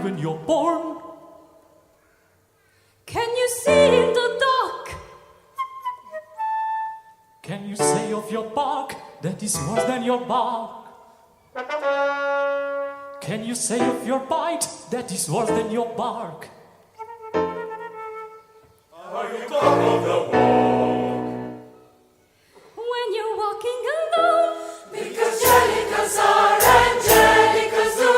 when you're born? Can you see in the dark? Can you say of your bark that is worse than your bark? Can you say of your bite that is worse than your bark? Are you cock of the walk? When you're walking alone? Because jellicas are Angelicas do,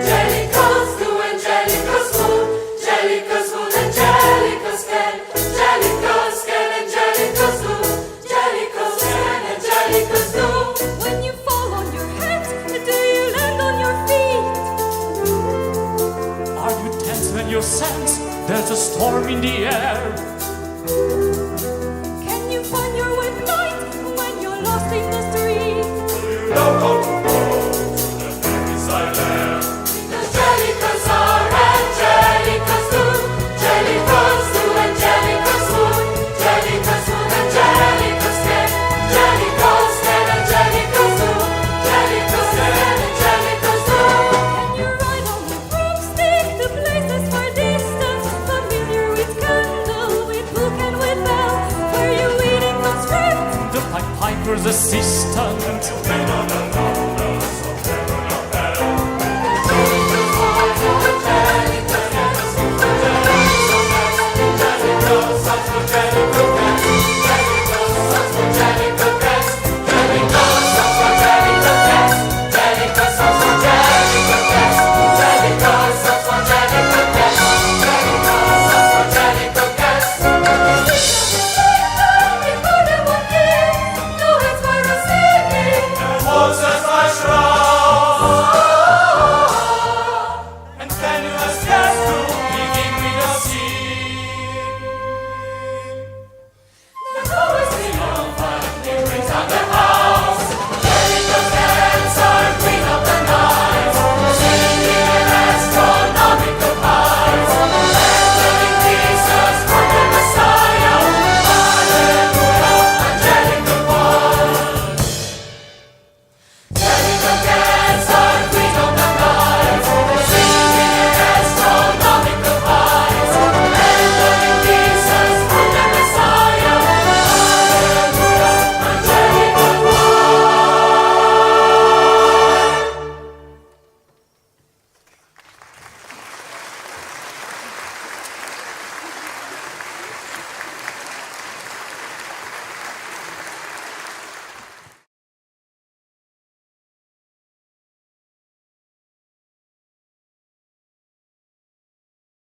jellicas do, Angelicas would, jellicas would, Angelicas can, jellicas can, Angelicas do, jellicas can, Angelicas do. When you fall on your head, do you land on your feet? Are you tense when you sense there's a storm in the air? Can you find your way blind when you're lost in the street? Do you know how to go to the countryside land? Because jellicas are Angelicas do, jellicas do, Angelicas would, jellicas would, Angelicas can, jellicas can, Angelicas do, jellicas can, Angelicas do. Can you ride on a broomstick to places far distant, familiar with candle, with book and with bell? Were you eating those fruit? The Pied Piper's assistant